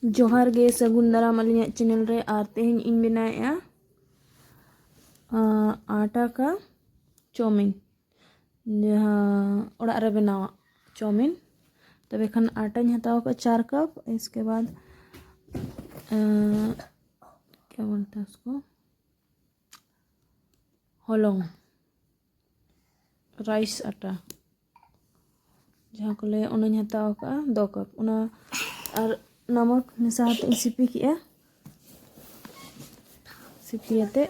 जोहार गे सगुन दाराम अलियाग चैनल रे और तेहन इन बनाएगा आटा का चाउमीन जहाँ ओड़ा रे बनावा चाउमीन। तब खान आटा हताव का 4 कप। इसके बाद क्या बोलते हैं उसको, होलोंग राइस आटा जहाँ को ले उन्हें हताव का 2 कप और नमक मिसा हते सिपी किया। सिपियाते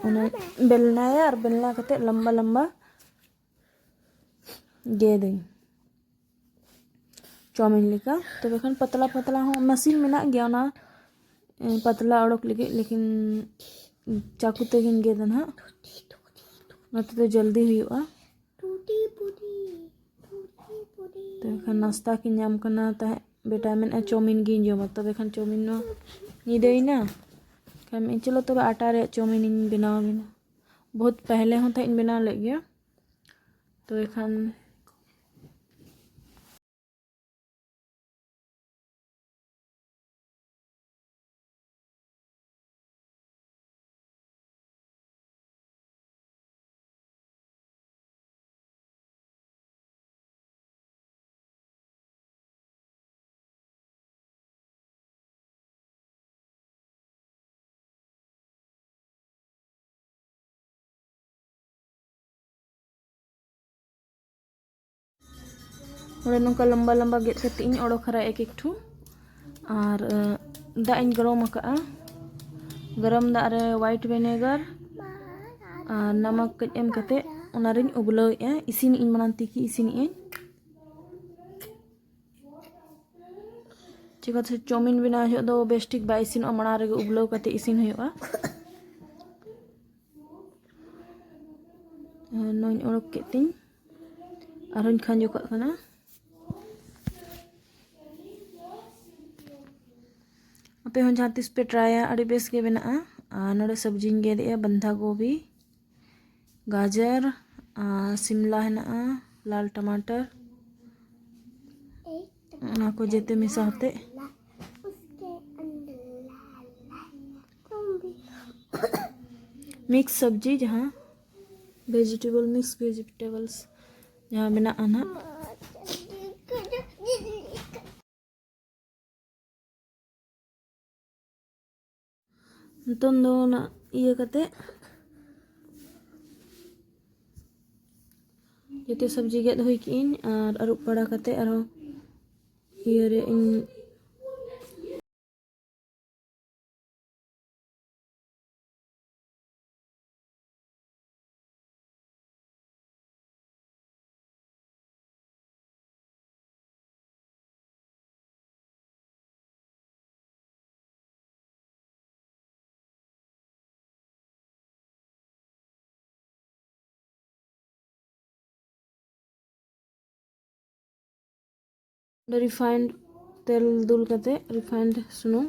उन्हें बेलना है और बेलना कते लंबा लंबा गेदें चाउमीन लेका। तब खान पतला पतला हो मशीन में ना गया ना पतला उड़क लगे, लेकिन चाकू तेगिन गेदन हाँ नते तो जल्दी हुआ। तो खान नाश्ता की नाम करना ता बेटा में चाउमीन गिन जमा। तब खान चाउमीन ना निदेना खान चलो तब आटा रे चाउमीन इन बनाव बिना बहुत पहले होता इन बना ले गया। तो खान और नौका लंबा लंबा गेट करते इन ओडो खरा एक ठू और दा इन गरम का गरम दा रे वाइट विनेगर और नमक कज एम कते उनारिन उबलाव इसिन इन मनान तिकी इसिन इन चिकाते चाउमीन बना हो दो बेस्टिक बा इसिन मना रे उबलाव कते इसिन हुआ। नोन ओडक केतिन और खांजो का खाना अपे हन जहाँ तिस पे ट्राया अड़ी बेस के बना नोड़े सब्जी गेदे बंधा गोभी गाजर शिमला है लाल टमाटर ना को जेते मिसा होते मिक्स सब्जी जहाँ मिक्स वेजिटेबल्स जहाँ बना आना नितों दो ना इया कते जते सब्जी गेद हुई किन और अरुप बड़ा कते और इया रे इन रिफाइंड तेल दुल कते रिफाइंड सुनुम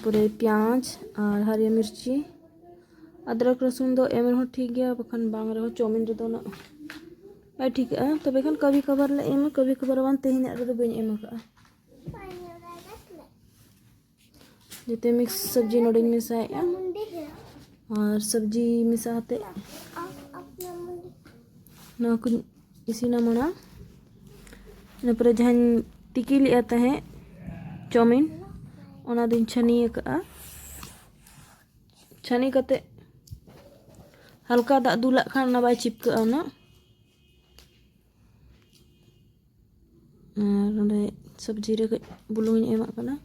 पूरे प्याज और हरी मिर्ची अदरक रसुन दो एम रहो ठीक गया बखान बांग रहो चाउमीन रे ना आई ठीक है। तब खान कभी खबर ले एम कभी खबर वन तेहन रे बन एम का जते मिक्स सब्जी नोड़े मिसाए और सब्जी मिसाते ना कुछ इसीना मना पर जहाँ तिकी लिया तहे चाउमीन ओना दिन छनी का छनी कते हल्का दाग दुला खान ना बाय चिपका ना सब्जी रे बुलुंग एमा कना।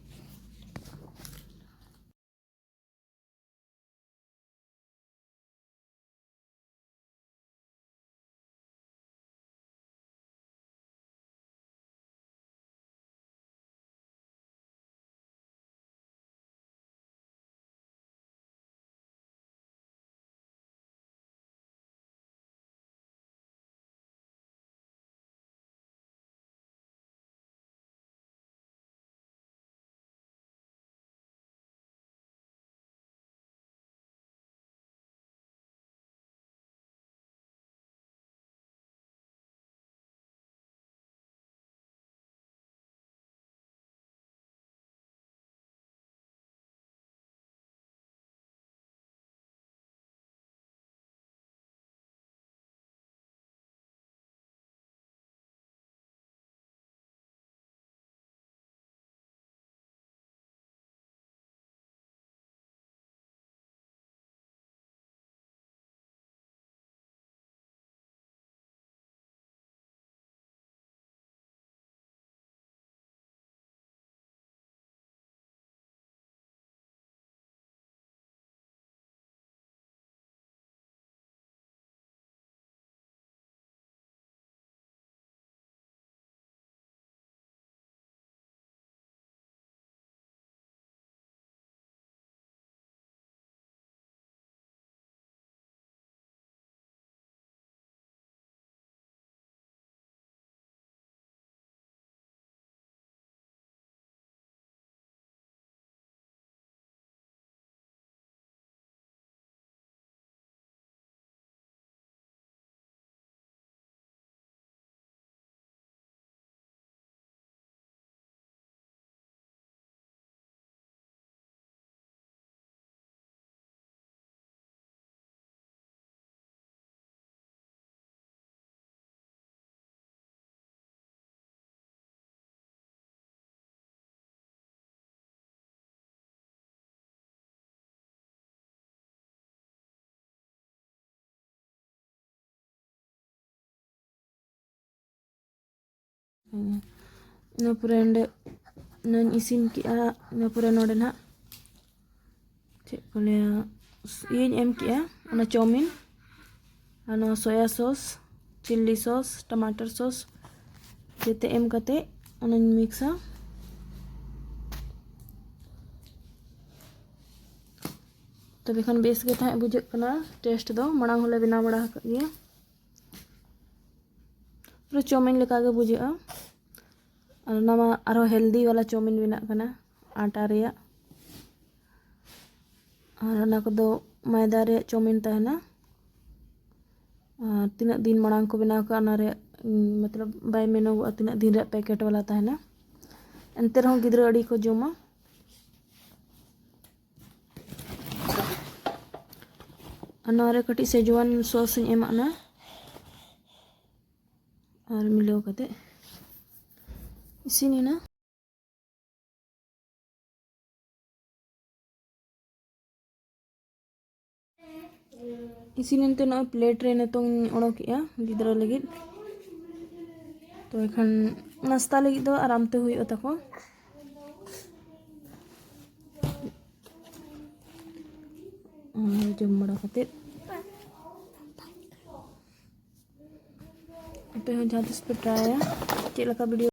ina pore ende nan isin kia ina pore node na cek ko lea iyañ em kia ona chowmin ano soya sauce chili sauce tomato sauce jete em kate onañ mixa तबे Khan base गे ताहे बुझे कना test दो मणांग होले बिना बड़ा गया पूरा चाउमीन लेका गे बुझे और नामा आरो हेल्दी वाला चाउमीन बिना कना आटा रे और ना को दो मैदा रे चाउमीन तहना तीना दिन मणांग को बिना का ना रे मतलब बाय मेनो तीना दिन रे पैकेट वाला तहना एंते रहो गिद्रा अड़ी को जोमा अनारे कटी सेजवान सॉस एमाना और मिलाव कते इसिना इसिनते न प्लेट रे नतों ओडोकिया गिद्रा लगी तो एखन नाश्ता लगी दो आराम ते हुई तको जम बड़ा कते पे जहाँ पे ट्राई चेक वीडियो